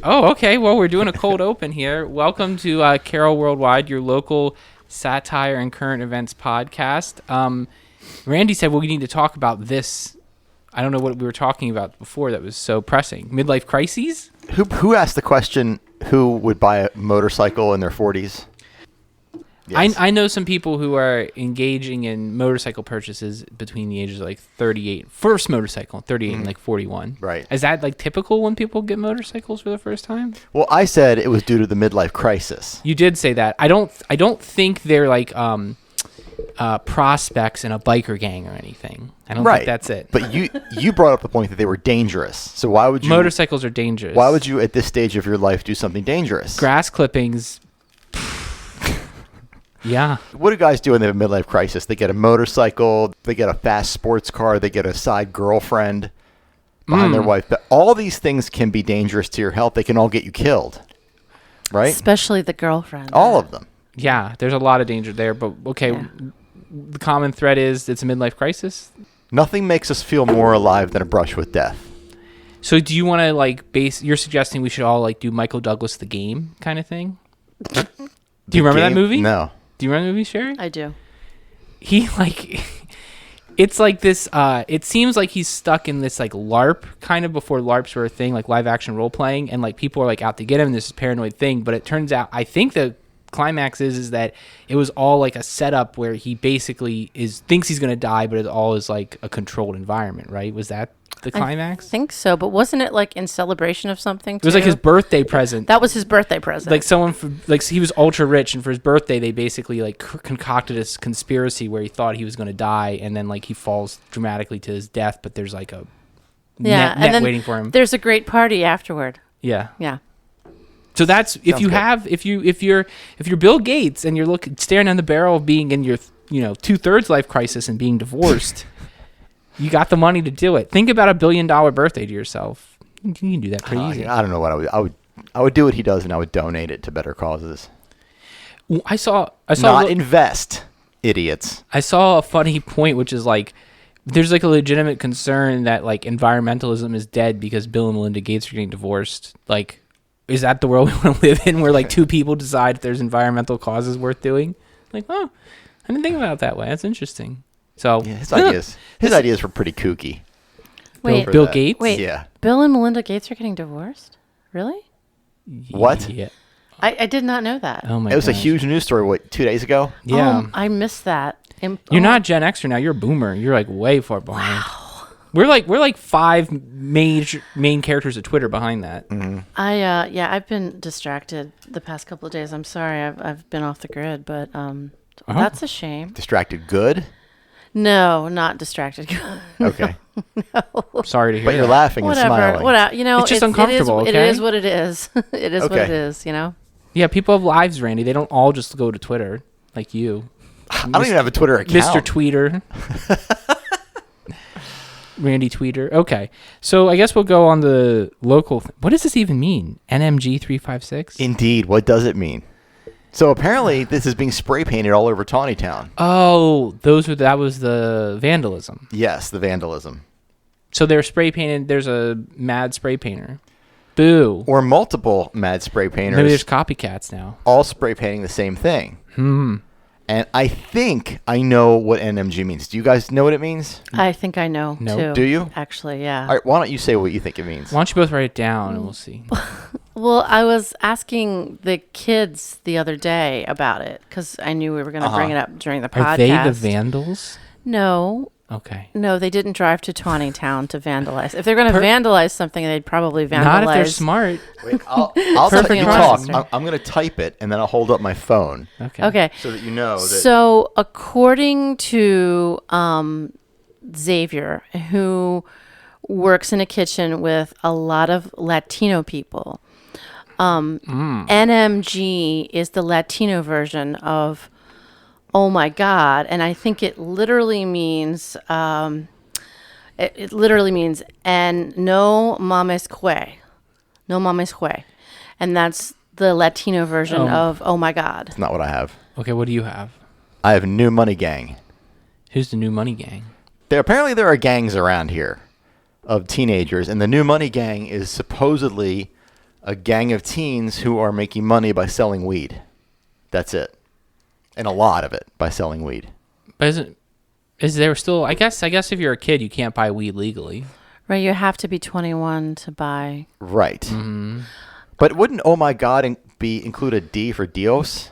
Oh, okay. Well, we're doing a cold open here. Welcome to Carol Worldwide, your local satire and current events podcast. Randy said we need to talk about this. I don't know what we were talking about before that was so pressing. Midlife crises? Who asked the question, who would buy a motorcycle in their 40s? Yes. I know some people who are engaging in motorcycle purchases between the ages of like 38, first motorcycle, 38 and like 41. Right. Is that like typical when people get motorcycles for the first time? Well, I said it was due to the midlife crisis. You did say that. I don't think they're like prospects in a biker gang or anything. I don't think that's it. But you brought up the point that they were dangerous. So why would you... Motorcycles are dangerous. Why would you, at this stage of your life, do something dangerous? Grass clippings... Yeah. What do guys do when they have a midlife crisis? They get a motorcycle, they get a fast sports car, they get a side girlfriend behind their wife. But all these things can be dangerous to your health. They can all get you killed, right? Especially the girlfriend. All of them. Yeah, there's a lot of danger there. But, okay, the common thread is it's a midlife crisis. Nothing makes us feel more alive than a brush with death. So do you want to, like, you're suggesting we should all, like, do Michael Douglas The Game kind of thing? Do you remember that movie? No. Do you remember the movie, Sherry? I do. He, like, it's like this, it seems like he's stuck in this, like, LARP, kind of before LARPs were a thing, like live-action role-playing, and, like, people are, like, out to get him, and this is paranoid thing, but it turns out, I think the climax is that it was all, like, a setup where he basically thinks he's going to die, but it all is, like, a controlled environment, right? Was that the climax? I think so, but wasn't it like in celebration of something too? It was like his birthday present. That was his birthday present. Like he was ultra rich, and for his birthday they basically like concocted this conspiracy where he thought he was going to die, and then like he falls dramatically to his death, but there's like a net waiting for him. There's a great party afterward. Yeah. So that's if you're Bill Gates and you're staring down the barrel of being in your 2/3 life crisis and being divorced. You got the money to do it. Think about $1 billion birthday to yourself. You can do that pretty easy. I don't know what I would do what he does, and I would donate it to better causes. I saw not invest, idiots. I saw a funny point, which is like, there's like a legitimate concern that like environmentalism is dead because Bill and Melinda Gates are getting divorced. Like, is that the world we want to live in, where like two people decide if there's environmental causes worth doing? Like, oh, I didn't think about it that way. That's interesting. So yeah, his ideas were pretty kooky. Wait, Bill Gates? Wait, yeah. Bill and Melinda Gates are getting divorced? Really? What? Yeah. I did not know that. Oh my! It was a huge news story. 2 days ago? Yeah. I missed that. You're not Gen Xer now. You're a boomer. You're like way far behind. Wow. We're like 5 main characters of Twitter behind that. Mm-hmm. I've been distracted the past couple of days. I'm sorry. I've been off the grid, but that's a shame. Distracted good? No, not distracted. Okay. No. Sorry to hear. But you're laughing and smiling. It's just uncomfortable. It is what it is. It is what it is. Yeah, people have lives, Randy. They don't all just go to Twitter like you. I don't even have a Twitter account. Mr. Tweeter. Randy Tweeter. Okay. So I guess we'll go on the local. What does this even mean? NMG 356? Indeed. What does it mean? So apparently this is being spray painted all over Tawnytown. Oh, that was the vandalism. Yes, the vandalism. So they're spray painted. There's a mad spray painter. Boo. Or multiple mad spray painters. Maybe there's copycats now. All spray painting the same thing. And I think I know what NMG means. Do you guys know what it means? I think I know, too. Do you? Actually, yeah. All right, why don't you say what you think it means? Why don't you both write it down and we'll see. Well, I was asking the kids the other day about it because I knew we were going to bring it up during the podcast. Are they the vandals? No. Okay. No, they didn't drive to Tawnytown to vandalize. If they're going to vandalize something, they'd probably vandalize. Not if they're smart. Wait, I'll let you talk. I'm going to type it, and then I'll hold up my phone. Okay. So that you know that. So according to Xavier, who works in a kitchen with a lot of Latino people, NMG is the Latino version of oh my God, and I think it literally means it literally means and no mames que, and that's the Latino version of oh my God. It's not what I have. Okay, what do you have? I have New Money Gang. Who's the New Money Gang? Apparently there are gangs around here of teenagers, and the New Money Gang is supposedly a gang of teens who are making money by selling weed. That's it. And a lot of it by selling weed. But is there still? I guess if you're a kid, you can't buy weed legally. Right, you have to be 21 to buy. Right. Mm-hmm. But wouldn't "Oh my God" include a D for Dios?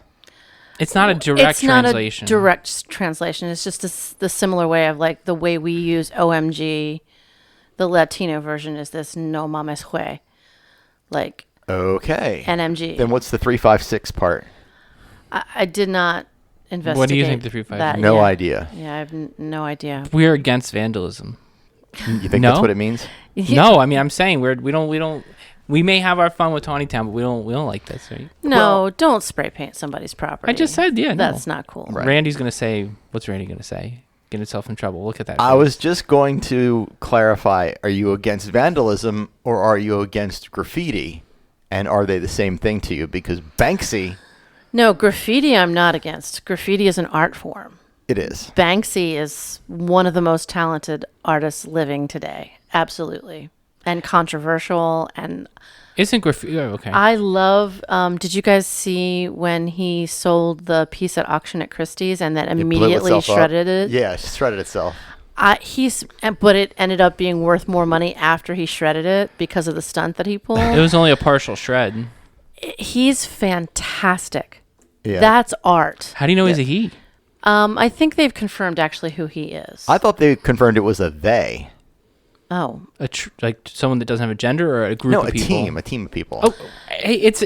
It's not a direct translation. It's not a direct translation. It's just the similar way of like the way we use OMG. The Latino version is this "No mames güey," like okay. NMG. Then what's the 356 part? I did not investigate. What do you think the 356? No idea. Yeah, I have no idea. We're against vandalism. You think that's what it means? No, I mean I'm saying we may have our fun with Tawny Town, but we don't like this, right? No, don't spray paint somebody's property. I just said, yeah, that's not cool. Right. Randy's gonna say, what's Randy gonna say? Get himself in trouble. Look at that. I was just going to clarify: are you against vandalism or are you against graffiti? And are they the same thing to you? Because Banksy, No, graffiti I'm not against. Graffiti is an art form. it is. Banksy is one of the most talented artists living today. Absolutely. And controversial. And Isn't graffiti okay? I love, did you guys see when he sold the piece at auction at Christie's and then It blew immediately itself up. shredded it? Yeah, it shredded itself. But it ended up being worth more money after he shredded it because of the stunt that he pulled. It was only a partial shred. He's fantastic. Yeah. That's art. How do you know he's a he? I think they've confirmed actually who he is. I thought they confirmed it was a they. Oh, Like someone that doesn't have a gender or a group No, of a people? team of people. Oh, hey, it's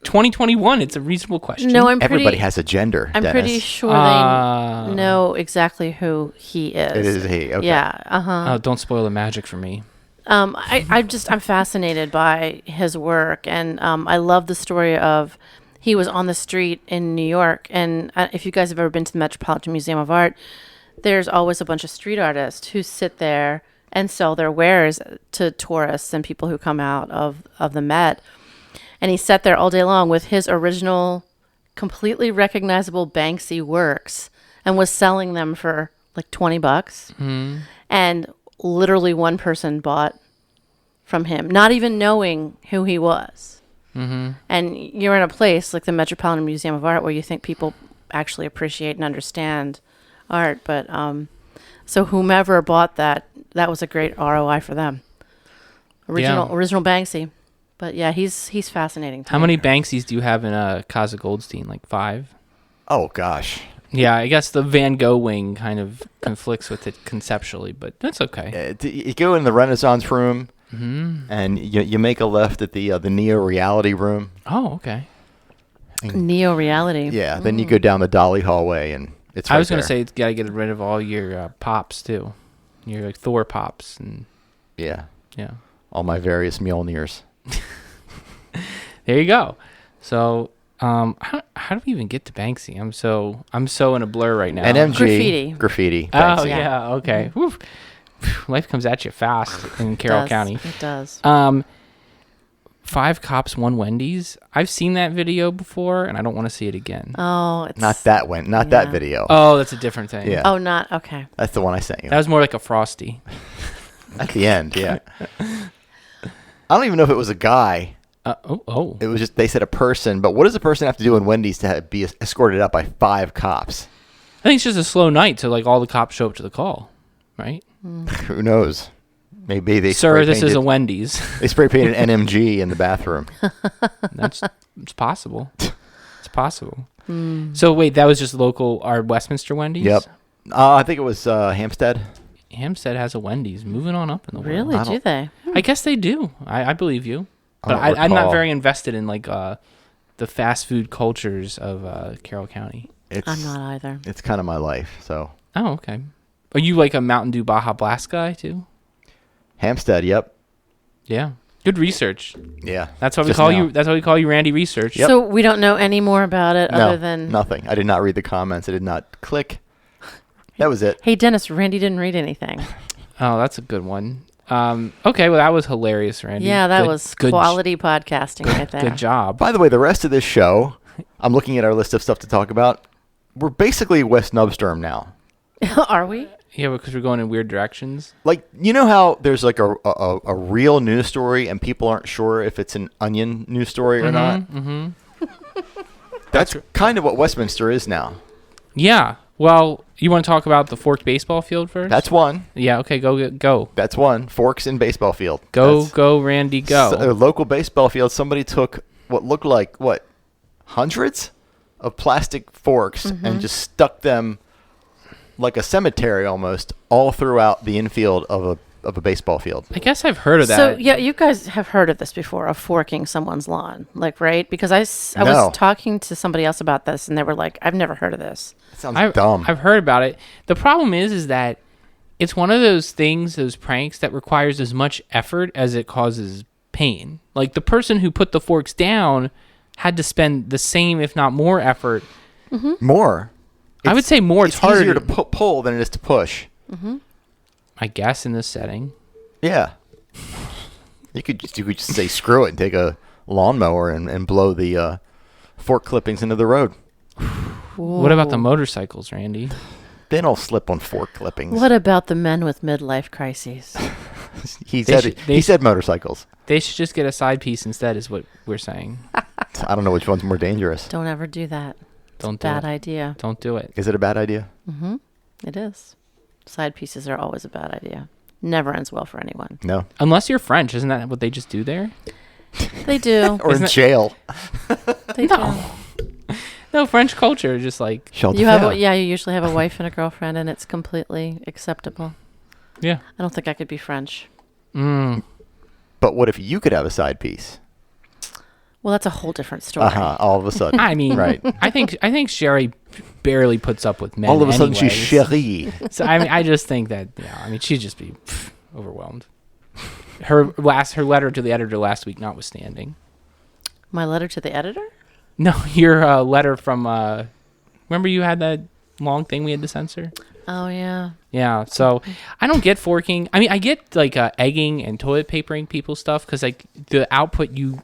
2021. It's a reasonable question. no, Everybody has a gender. I'm Dennis. pretty sure they know exactly who he is. It is he. Okay. Yeah. Oh, don't spoil the magic for me. I'm fascinated by his work, and I love the story of he was on the street in New York, and if you guys have ever been to the Metropolitan Museum of Art, there's always a bunch of street artists who sit there and sell their wares to tourists and people who come out of the Met. And he sat there all day long with his original, completely recognizable Banksy works and was selling them for like $20. Mm-hmm. And literally one person bought from him, not even knowing who he was. Mm-hmm. And you're in a place like the Metropolitan Museum of Art where you think people actually appreciate and understand art. But so whomever bought that was a great ROI for them. Original Banksy. But yeah, he's fascinating. How many Banksies do you have in Casa Goldstein? Like 5? Oh, gosh. Yeah, I guess the Van Gogh wing kind of conflicts with it conceptually, but that's okay. You go in the Renaissance room, and you make a left at the neo-reality room. Oh, okay. Neo-reality. Yeah, then you go down the Dolly hallway, and it's right I was going to there. say, you got to get rid of all your pops, too. Your like Thor pops. And Yeah. yeah. All my various Mjolnirs. There you go. So, how do we even get to Banksy? I'm so in a blur right now. NMG. Graffiti. Oh Banksy. yeah, okay. Whew. Life comes at you fast in Carroll County. It does. 5 cops, 1 Wendy's. I've seen that video before, and I don't want to see it again. Oh, it's Not that one. Not that video. Oh, that's a different thing. Yeah. Oh, not okay. That's the one I sent you. That was more like a Frosty. At the end, yeah. I don't even know if it was a guy. Oh. It was just, they said a person. But what does a person have to do in Wendy's to be escorted up by 5 cops? I think it's just a slow night, so like all the cops show up to the call, right? Who knows? Maybe they Sir, this is spray-painted- a Wendy's. They spray painted NMG in the bathroom. It's possible. It's possible. So wait, that was just local, our Westminster Wendy's? Yep. I think it was Hampstead. Hampstead has a Wendy's. Moving on up in the world. Really? Do they? I guess they do. I believe you. I But don't I'm not recall. very invested in like the fast food cultures of Carroll County. I'm not either. It's kind of my life. So Oh, okay. Are you like a Mountain Dew Baja Blast guy too? Hampstead. Yep. Yeah. Good research. Yeah. That's why we Just call now. you. That's why we call you Randy Research. Yep. So we don't know any more about it No, other than nothing. I did not read the comments. I did not click. That was it. Hey Dennis, Randy didn't read anything. Oh, that's a good one. Okay, well that was hilarious, Randy. Yeah, that Good- was good, quality podcasting right there. Good job. By the way, the rest of this show, I'm looking at our list of stuff to talk about. We're basically Westnubsterm now. Are we? Yeah, because we're going in weird directions. Like, you know how there's like a real news story and people aren't sure if it's an Onion news story or not? Mm-hmm. That's kind of what Westminster is now. Yeah. Well, you want to talk about the Fork baseball field first? That's one. Yeah, okay, go. That's one. Forks in baseball field. Go, Randy, go. A local baseball field, somebody took what looked like, hundreds of plastic forks and just stuck them like a cemetery almost all throughout the infield of a baseball field. I guess I've heard of that. So, yeah, you guys have heard of this before, of forking someone's lawn, like, right? Because I No. was talking to somebody else about this, and they were like, I've never heard of this. That sounds dumb. I've heard about it. The problem is that it's one of those things, those pranks, that requires as much effort as it causes pain. Like, the person who put the forks down had to spend the same, if not more, effort. More. I would say more. It's harder easier to pull than it is to push. I guess, in this setting. Yeah. You could just say screw it and take a lawnmower and blow the fork clippings into the road. What about the motorcycles, Randy? They don't slip on fork clippings. What about the men with midlife crises? He said motorcycles. They should just get a side piece instead, is what we're saying. I don't know which one's more dangerous. Don't ever do that. Don't do Bad it. idea. Don't do it. Is it a bad idea? It is. Side pieces are always a bad idea. Never ends well for anyone. No. Unless you're French. Isn't that what they just do there? They do. Or in jail. They do. No, French culture, just like... You usually have a wife and a girlfriend, and it's completely acceptable. Yeah. I don't think I could be French. But what if you could have a side piece? Well, that's a whole different story. All of a sudden. I mean, right. I think Sherry barely puts up with men. All of a sudden anyways. she's chérie. So I just think that she'd just be overwhelmed. Her letter to the editor last week notwithstanding. My letter to the editor? No, your letter from remember you had that long thing we had to censor? Oh yeah. Yeah, so I don't get forking. I mean, I get like egging and toilet papering people's stuff because like the output you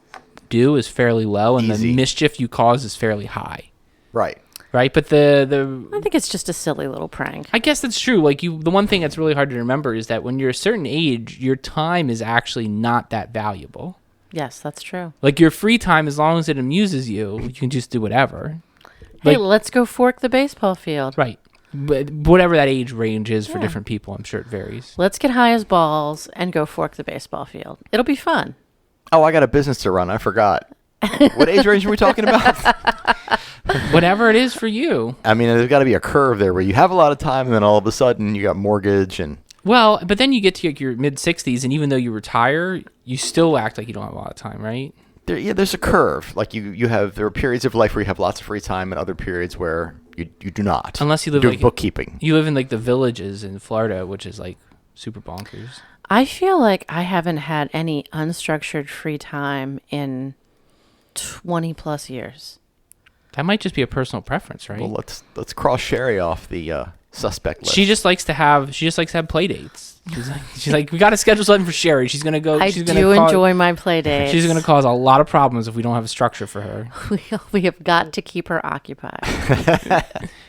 do is fairly low and Easy. the mischief you cause is fairly high. Right. Right, but the I think it's just a silly little prank. I guess that's true. Like the one thing that's really hard to remember is that when you're a certain age, your time is actually not that valuable. Yes, that's true. Like your free time, as long as it amuses you, you can just do whatever. Hey, Like- let's go fork the baseball field. Right. But whatever that age range is for different people, I'm sure it varies. Let's get high as balls and go fork the baseball field. It'll be fun. Oh, I got a business to run. I forgot. What age range are we talking about? Whatever it is for you. I mean, there's got to be a curve there where you have a lot of time and then all of a sudden you got mortgage and... Well, but then you get to your mid-60s, and even though you retire, you still act like you don't have a lot of time, right? There's a curve. Like there are periods of life where you have lots of free time and other periods where you do not. Unless you live do like bookkeeping. You live in like the villages in Florida, which is like super bonkers. I feel like I haven't had any unstructured free time in 20 plus years. That might just be a personal preference, right? Well, let's cross Sherry off the suspect list. She just likes to have play dates. She's like we got to schedule something for Sherry. She's gonna go. I she's do enjoy my play dates. She's gonna cause a lot of problems if we don't have a structure for her. We have got to keep her occupied.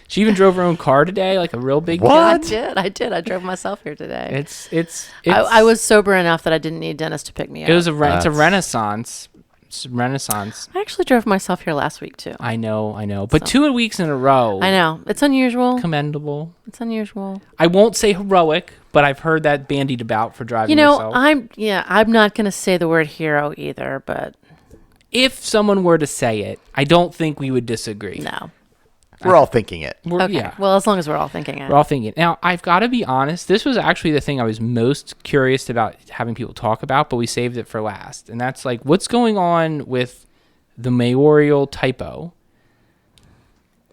She even drove her own car today, like a real big. What? I did. I drove myself here today. It's I was sober enough that I didn't need Dennis to pick me up. It was it's a renaissance. It's a renaissance. I actually drove myself here last week too. I know. But 2 weeks in a row. I know. It's unusual. Commendable. It's unusual. I won't say heroic, but I've heard that bandied about for driving yourself. I'm not going to say the word hero either, but If someone were to say it, I don't think we would disagree. no. We're all thinking it. Okay. Yeah. Well, as long as we're all thinking it. We're all thinking. Now, I've got to be honest. This was actually the thing I was most curious about having people talk about, but we saved it for last. And that's like, what's going on with the mayoral typo?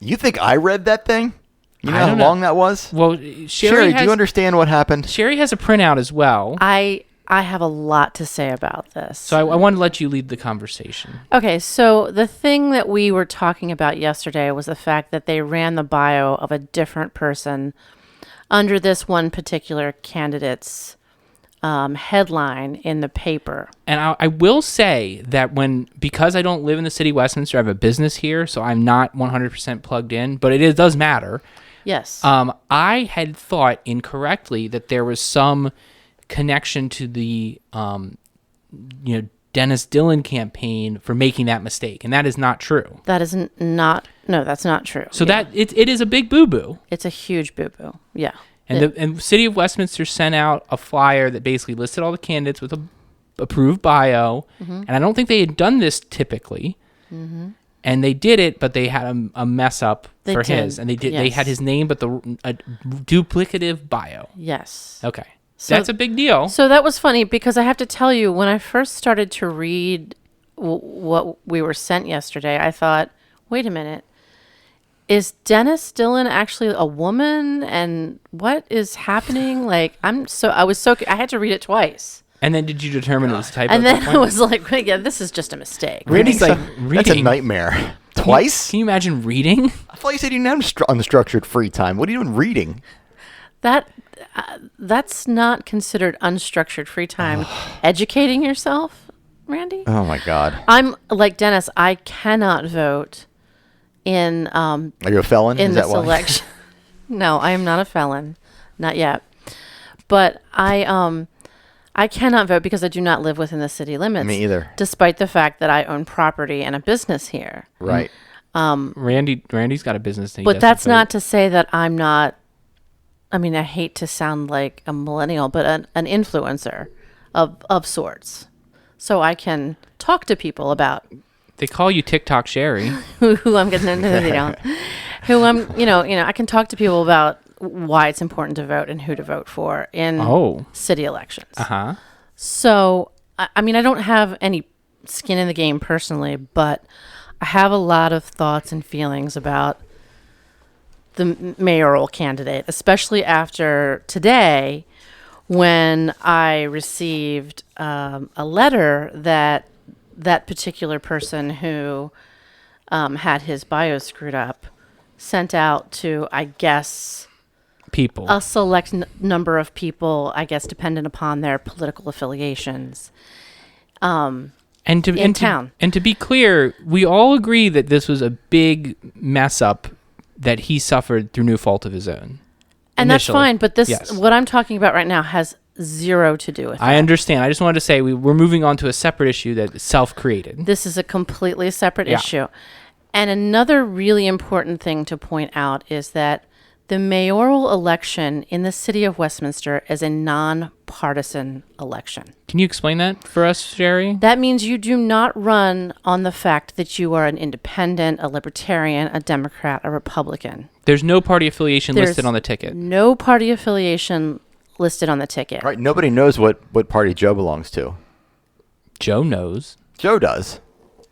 You think I read that thing? You know I how don't know. long that was? Well, Sherry, do you understand what happened? Sherry has a printout as well. I have a lot to say about this. So I wanted to let you lead the conversation. Okay, so the thing that we were talking about yesterday was the fact that they ran the bio of a different person under this one particular candidate's headline in the paper. And I will say that because I don't live in the city of Westminster, I have a business here, so I'm not 100% plugged in, but it does matter. Yes. I had thought incorrectly that there was some connection to the, Dennis Dillon campaign for making that mistake, and that is not true. That is not. No, that's not true. So that it is a big boo-boo. It's a huge boo-boo. Yeah. And the City of Westminster sent out a flyer that basically listed all the candidates with a approved bio, and I don't think they had done this typically. And they did it, but they had a mess up for his, and they did. They had his name, but a duplicative bio. Yes. Okay, So that's a big deal. So that was funny because I have to tell you, when I first started to read what we were sent yesterday, I thought, wait a minute. Is Dennis Dillon actually a woman? And what is happening? Like, I had to read it twice. And then did you determine it was a typo? And then I was like, yeah, this is just a mistake. Randy's like, reading. That's a nightmare. Twice? Can you imagine reading? I thought you said you didn't have unstructured free time. What are you doing reading? That's not considered unstructured free time. Educating yourself, Randy? Oh, my God. I'm like Dennis. I cannot vote in Are you a felon? in Is this that why? election. No, I am not a felon, not yet. But I cannot vote because I do not live within the city limits. Me either. Despite the fact that I own property and a business here. Right. Randy's got a business. But that's not to say that I'm not. I mean, I hate to sound like a millennial, but an influencer of sorts. So I can talk to people about They call you TikTok Sherry. who I'm getting into. They don't. Who I'm, I can talk to people about why it's important to vote and who to vote for in city elections. Uh-huh. So, I mean, I don't have any skin in the game personally, but I have a lot of thoughts and feelings about the mayoral candidate, especially after today when I received a letter that particular person who had his bio screwed up sent out to, I guess, People. a select number of people, I guess, dependent upon their political affiliations. And town. To be clear, we all agree that this was a big mess up that he suffered through no fault of his own. And initially. that's fine, but this, Yes. what I'm talking about right now, has zero to do with I that. understand. I just wanted to say we're moving on to a separate issue that is self-created. This is a completely separate Yeah. issue. And another really important thing to point out is that the mayoral election in the city of Westminster is a nonpartisan election. Can you explain that for us, Sherry? That means you do not run on the fact that you are an independent, a libertarian, a Democrat, a Republican. There's no party affiliation There's listed on the ticket. No party affiliation listed on the ticket. Right. Nobody knows what party Joe belongs to. Joe knows. Joe does.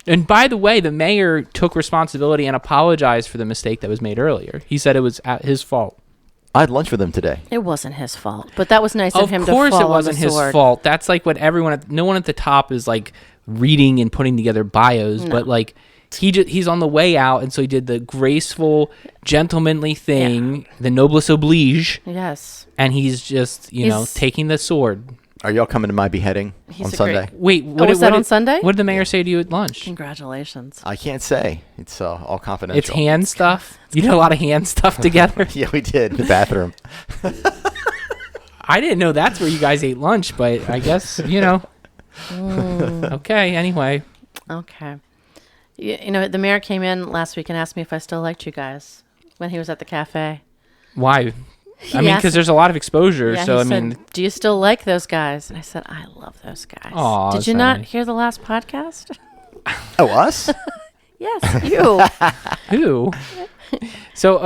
And by the way, the mayor took responsibility and apologized for the mistake that was made earlier. He said it was his fault. I had lunch with him today. It wasn't his fault, but that was nice of him to fall Of course it on wasn't the his sword. fault. That's like what no one at the top is like reading and putting together bios, but like he's on the way out, and so he did the graceful, gentlemanly thing, the noblesse oblige, Yes. and he's just, taking the sword. Are y'all coming to my beheading He's on a Sunday? great- Wait, was that on Sunday? What did the mayor say to you at lunch? Congratulations. I can't say. It's all confidential. It's hand stuff. You did a lot of hand stuff together. Yeah, we did. In the bathroom. I didn't know that's where you guys ate lunch, but I guess, Okay, anyway. Okay. The mayor came in last week and asked me if I still liked you guys when he was at the cafe. Why? He I mean, asked- because there's a lot of exposure, Yeah, so he I said, mean, do you still like those guys? And I said, I love those guys. Aw, Did you that's not nice. hear the last podcast? Oh, us? Yes, you. who? So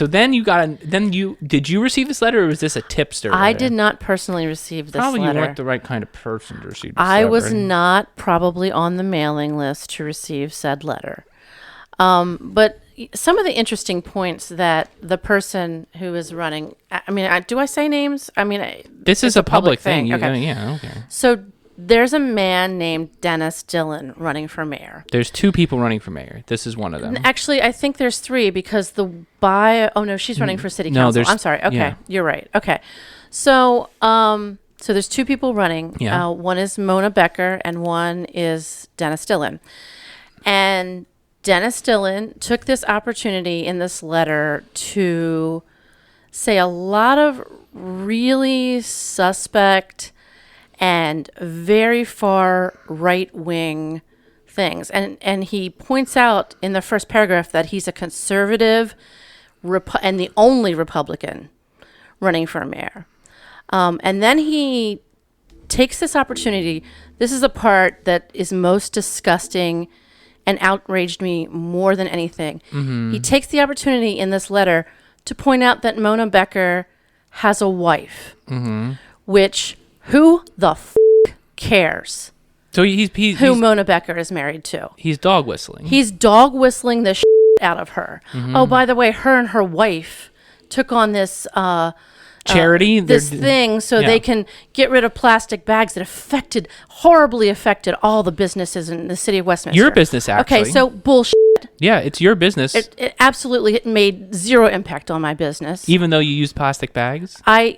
then did you receive this letter, or was this a tipster? I letter? did not personally receive this Probably letter. you weren't the right kind of person to receive this I was letter. not probably on the mailing list to receive said letter. But some of the interesting points that the person who is running, I mean, do I say names? I mean, This is it's a public thing. Okay. Yeah, okay. So there's a man named Dennis Dillon running for mayor. There's 2 people running for mayor. This is one of them. Actually, I think there's 3 because the bio. Oh no, she's running for city No, council. there's- I'm sorry. Okay, yeah. you're right. Okay, so so there's 2 people running. Yeah. One is Mona Becker and one is Dennis Dillon. And Dennis Dillon took this opportunity in this letter to say a lot of really suspect and very far right-wing things. And he points out in the first paragraph that he's a conservative and the only Republican running for mayor. And then he takes this opportunity. This is the part that is most disgusting and outraged me more than anything. He takes the opportunity in this letter to point out that Mona Becker has a wife, which who the cares? So he's who Mona Becker is married to. He's dog whistling. He's dog whistling the out of her. Oh, by the way, her and her wife took on this charity, this thing so they can get rid of plastic bags that horribly affected all the businesses in the city of Westminster. Your business, actually. Okay, so bullshit. Yeah, it's your business. It absolutely made zero impact on my business. Even though you use plastic bags? I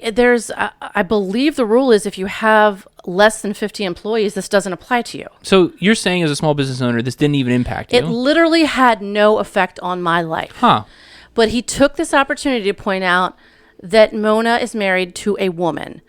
believe the rule is if you have less than 50 employees, this doesn't apply to you. So you're saying as a small business owner, this didn't even impact you? It literally had no effect on my life. Huh. But he took this opportunity to point out that Mona is married to a woman,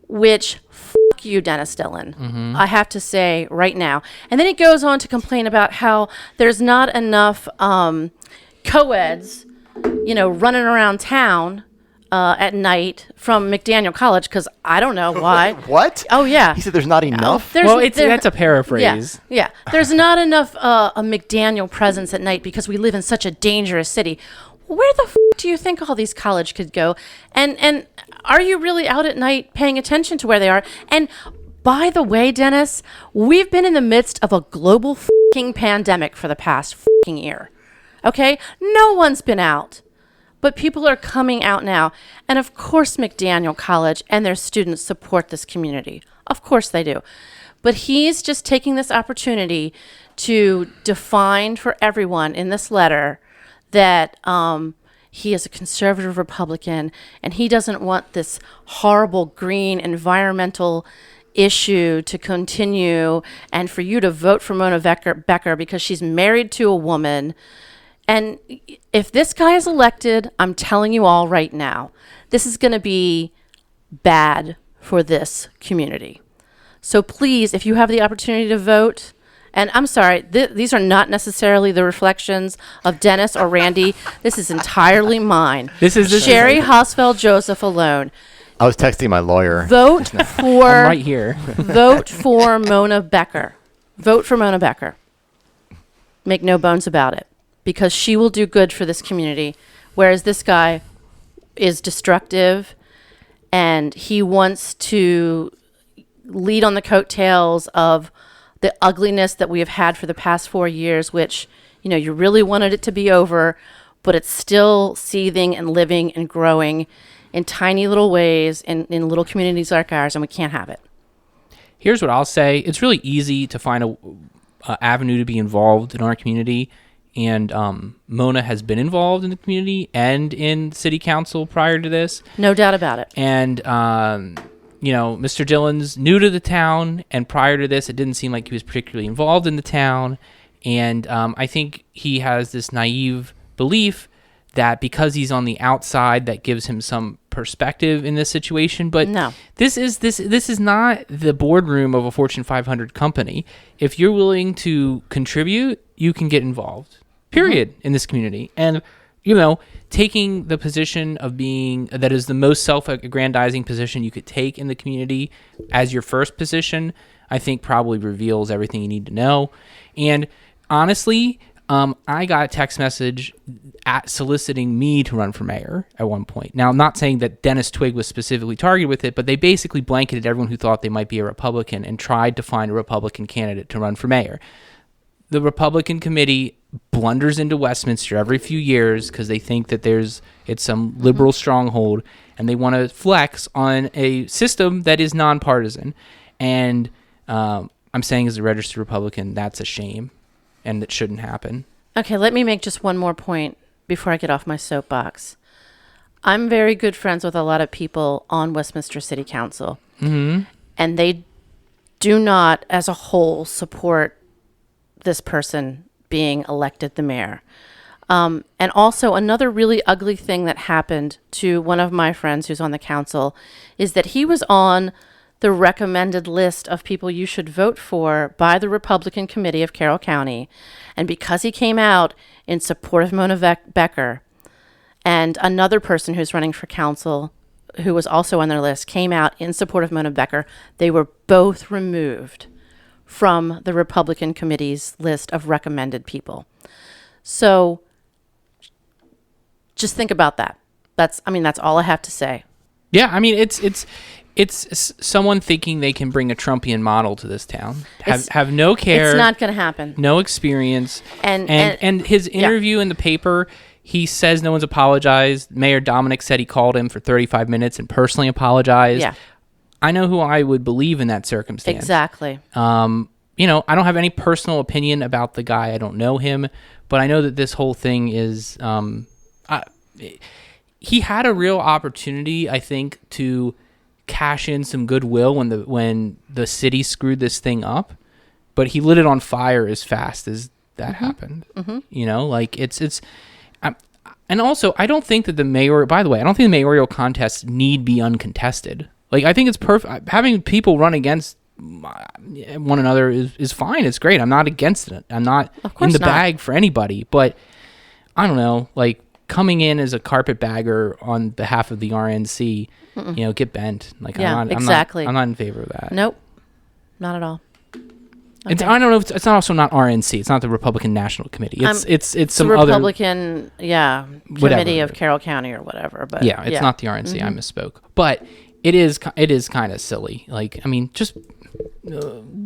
which, fuck you, Dennis Dillon, I have to say right now. And then he goes on to complain about how there's not enough co-eds, running around town at night from McDaniel College, because I don't know why. What? Oh, yeah. He said there's not enough? That's a paraphrase. Yeah. There's not enough a McDaniel presence at night because we live in such a dangerous city. Where the do you think all these college kids go? And are you really out at night paying attention to where they are? And by the way, Dennis, we've been in the midst of a global pandemic for the past year. Okay? No one's been out. But people are coming out now. And of course, McDaniel College and their students support this community. Of course they do. But he's just taking this opportunity to define for everyone in this letter that he is a conservative Republican and he doesn't want this horrible green environmental issue to continue and for you to vote for Mona Becker because she's married to a woman. And if this guy is elected, I'm telling you all right now, this is going to be bad for this community. So please, if you have the opportunity to vote, and I'm sorry, these are not necessarily the reflections of Dennis or Randy. This is entirely mine. This is Sherry Hosfeld Joseph alone. I was texting my lawyer. Vote for I'm right here. Vote for Mona Becker. Vote for Mona Becker. Make no bones about it, because she will do good for this community, whereas this guy is destructive and he wants to lead on the coattails of the ugliness that we have had for the past 4 years, which, you really wanted it to be over, but it's still seething and living and growing in tiny little ways in little communities like ours, and we can't have it. Here's what I'll say. It's really easy to find a avenue to be involved in our community, and Mona has been involved in the community and in city council prior to this. No doubt about it. And Mr. Dillon's new to the town, and prior to this, it didn't seem like he was particularly involved in the town. And I think he has this naive belief that because he's on the outside, that gives him some perspective in this situation. But no, this is not the boardroom of a Fortune 500 company. If you're willing to contribute, you can get involved. Period. In this community. And taking the position of being that is the most self-aggrandizing position you could take in the community as your first position, I think probably reveals everything you need to know. And honestly, I got a text message soliciting me to run for mayor at one point. Now, I'm not saying that Dennis Twigg was specifically targeted with it, but they basically blanketed everyone who thought they might be a Republican and tried to find a Republican candidate to run for mayor. The Republican committee blunders into Westminster every few years because they think that it's some liberal stronghold, and they want to flex on a system that is nonpartisan. And I'm saying as a registered Republican, that's a shame, and it shouldn't happen. Okay, let me make just one more point before I get off my soapbox. I'm very good friends with a lot of people on Westminster City Council, and they do not, as a whole, support this person being elected the mayor. And also another really ugly thing that happened to one of my friends who's on the council is that he was on the recommended list of people you should vote for by the Republican Committee of Carroll County. And because he came out in support of Mona Becker, and another person who's running for council who was also on their list came out in support of Mona Becker, they were both removed from the Republican Committee's list of recommended people. So just think about that. That's all I have to say. Yeah, I mean, it's someone thinking they can bring a Trumpian model to this town. Have no care. It's not going to happen. No experience. And his yeah. interview in the paper, he says no one's apologized. Mayor Dominic said he called him for 35 minutes and personally apologized. Yeah. I know who I would believe in that circumstance. Exactly. You know, I don't have any personal opinion about the guy. I don't know him, but I know that this whole thing is he had a real opportunity, I think, to cash in some goodwill when the city screwed this thing up, but he lit it on fire as fast as that happened. Mm-hmm. You know, like and also I don't think that the mayoral contests need be uncontested. Like, I think it's perfect. Having people run against one another is fine. It's great. I'm not against it. I'm not in the bag for anybody, but I don't know, like, coming in as a carpetbagger on behalf of the RNC, you know, get bent. Like, yeah, I'm not in favor of that. Nope, not at all. Okay. I don't know. It's also not RNC. It's not the Republican National Committee. It's some the other Republican, Committee of Carroll County or whatever. But yeah, it's not the RNC. Mm-hmm. I misspoke. But it is kind of silly. Like, I mean, just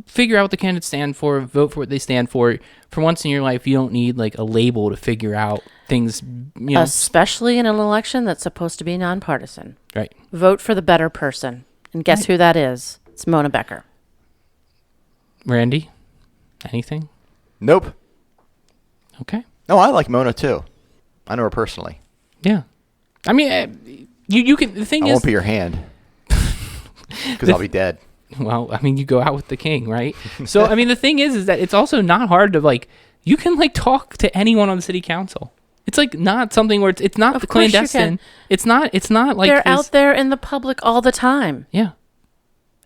figure out what the candidates stand for. Vote for what they stand for. For once in your life, you don't need like a label to figure out things. You know, especially in an election that's supposed to be nonpartisan. Right. Vote for the better person, and guess who that is? It's Mona Becker. Randy, anything? Nope. Okay. No, I like Mona too. I know her personally. Yeah. I mean, you can. The thing I is, won't be your hand because I'll be dead. Well, I mean, you go out with the king, right? So, I mean, the thing is that it's also not hard to, like, you can, like, talk to anyone on the city council. It's, like, not something where it's not the clandestine. It's not like they're out there in the public all the time. Yeah.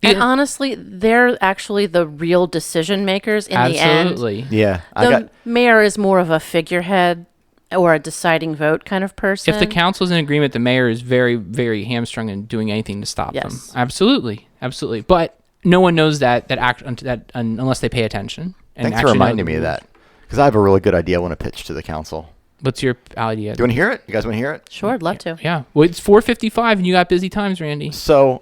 And honestly, they're actually the real decision makers in the end. Absolutely. Yeah. The mayor is more of a figurehead or a deciding vote kind of person. If the council's in agreement, the mayor is very, very hamstrung in doing anything to stop them. Absolutely. Absolutely. But no one knows that unless they pay attention. And thanks for reminding me of that, because I have a really good idea I want to pitch to the council. What's your idea? Do you want to hear it? You guys want to hear it? Sure, I'd love to. Yeah. Well, it's 4:55 and you got busy times, Randy. So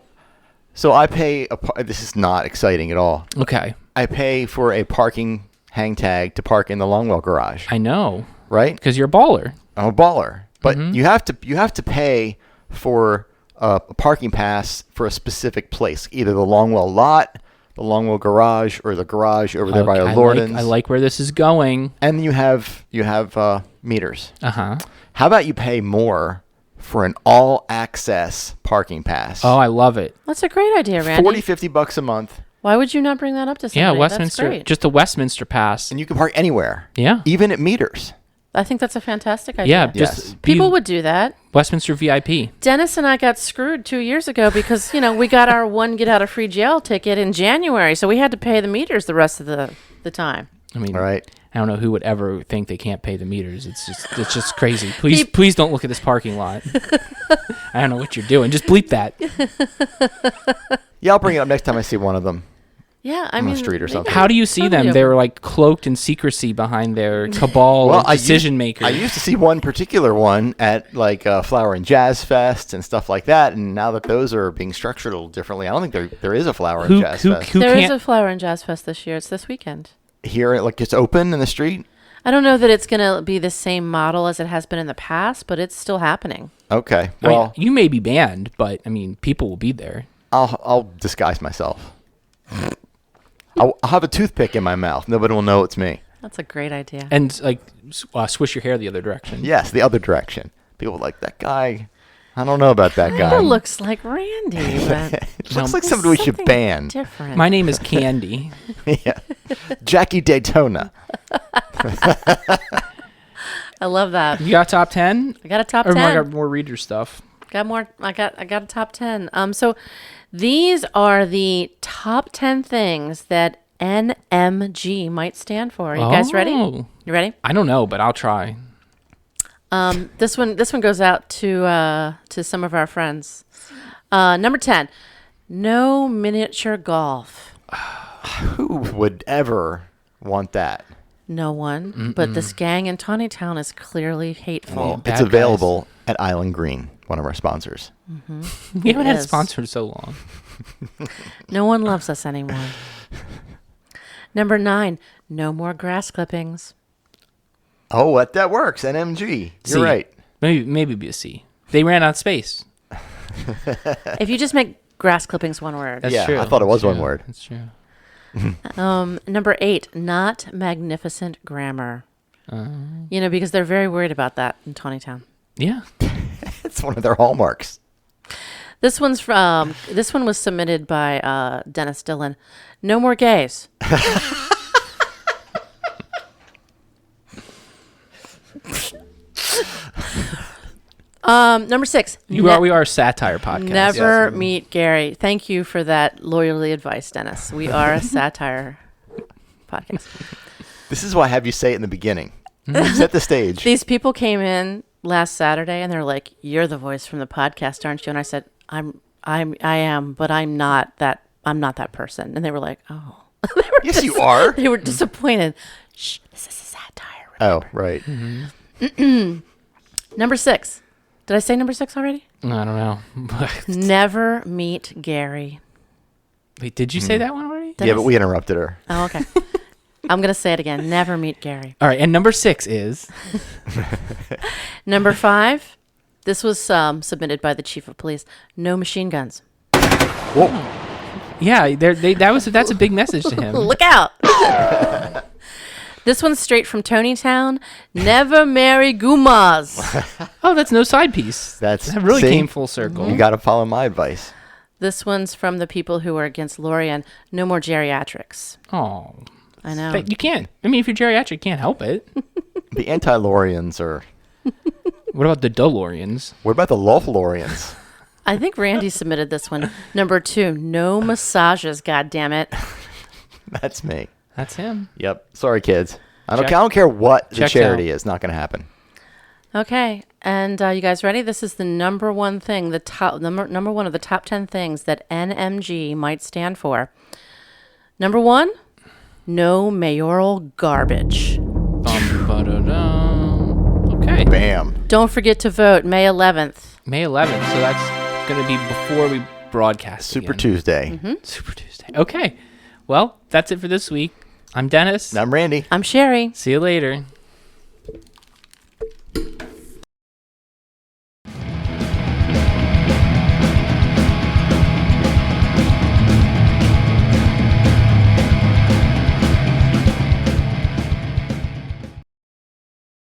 I pay this is not exciting at all. Okay. I pay for a parking hang tag to park in the Longwell garage. I know. Right? Because you're a baller. I'm a baller. But you have to pay for a parking pass for a specific place, either the Longwell lot, the Longwell garage, or the garage over there by Lorden's. I like where this is going. And you have meters. Uh-huh. How about you pay more for an all-access parking pass? Oh, I love it. That's a great idea, Randy. $40-$50 a month. Why would you not bring that up to somebody? Yeah, Westminster. That's great. Just a Westminster pass. And you can park anywhere. Yeah. Even at meters. I think that's a fantastic idea. Yeah, just people would do that. Westminster VIP. Dennis and I got screwed 2 years ago because, we got our one get out of free jail ticket in January, so we had to pay the meters the rest of the time. I mean, all right. I don't know who would ever think they can't pay the meters. It's just crazy. Please don't look at this parking lot. I don't know what you're doing. Just bleep that. Yeah, I'll bring it up next time I see one of them. Yeah, on the street or something. How do you see them? They were like cloaked in secrecy behind their cabal of decision makers. I used to see one particular one at like Flower and Jazz Fest and stuff like that, and now that those are being structured a little differently, I don't think there is a Flower and Jazz Fest. There is a Flower and Jazz Fest this year. It's this weekend. Here, like it's open in the street? I don't know that it's going to be the same model as it has been in the past, but it's still happening. Okay. Well, you may be banned, but I mean, people will be there. I'll disguise myself. I'll have a toothpick in my mouth. Nobody will know it's me. That's a great idea. And like swish your hair the other direction. Yes, the other direction. People are like, that guy, I don't know about that guy. It looks like Randy. It looks like somebody we should ban. Different. My name is Candy. Yeah. Jackie Daytona. I love that. You got top 10? I got a top Or 10. I got more reader stuff. Got more. I got a top 10. So these are the top 10 things that NMG might stand for. Are you guys ready? You ready? I don't know, but I'll try. This one goes out to some of our friends. Number 10, no miniature golf. Who would ever want that? No one. But this gang in Tawny Town is clearly hateful. Well, bad it's available at Island Green, one of our sponsors. We haven't had is. sponsors so long. No one loves us anymore. Number 9, no more grass clippings. Oh, that works. NMG. You're C. right. Maybe be a C. They ran out of space. If you just make grass clippings one word. That's Yeah, true. I thought it was That's one true. word. That's true. Number 8, not magnificent grammar. Because they're very worried about that in Tawny Town. Yeah. It's one of their hallmarks. This one was submitted by Dennis Dillon. No more gays. Number 6. We are a satire podcast. Never Yes. meet Gary. Thank you for that lawyerly advice, Dennis. We are a satire podcast. This is why I have you say it in the beginning. Set the stage. These people came in last Saturday and they're like, "You're the voice from the podcast, aren't you?" And I said, I am, but I'm not that person." And they were like, "Oh." Yes, you are. They were disappointed. Shh, this is a satire. Oh, right. Number 6. Did I say number 6 already? I don't know. But- Never meet Gary. Wait, did you say that one already? Did Yeah, I but we interrupted her. Oh, okay. I'm going to say it again. Never meet Gary. All right, and number 6 is Number 5. This was submitted by the chief of police. No machine guns. Whoa. yeah. That's a big message to him. Look out. This one's straight from Tony Town. Never marry Gumas. Oh, that's no side piece. That really see? came full circle. You got to follow my advice. This one's from the people who are against Lorian. No more geriatrics. Oh, I know. but you can't. I mean, if you're geriatric, you can't help it. The anti-Lorians are... What about the DeLoreans? What about the Lothlorians? I think Randy submitted this one. Number 2, no massages, goddammit. That's me. That's him. Yep. Sorry, kids. I Check- don't care what the checks charity is. Not going to happen. Okay, and you guys ready? This is the number one thing, number one of the top 10 things that NMG might stand for. Number 1, no mayoral garbage. Okay. Bam. Don't forget to vote May 11th. May 11th. So that's going to be before we broadcast. Super again. Tuesday. Super Tuesday. Okay. Well, that's it for this week. I'm Dennis. I'm Randy. I'm Sherry. See you later.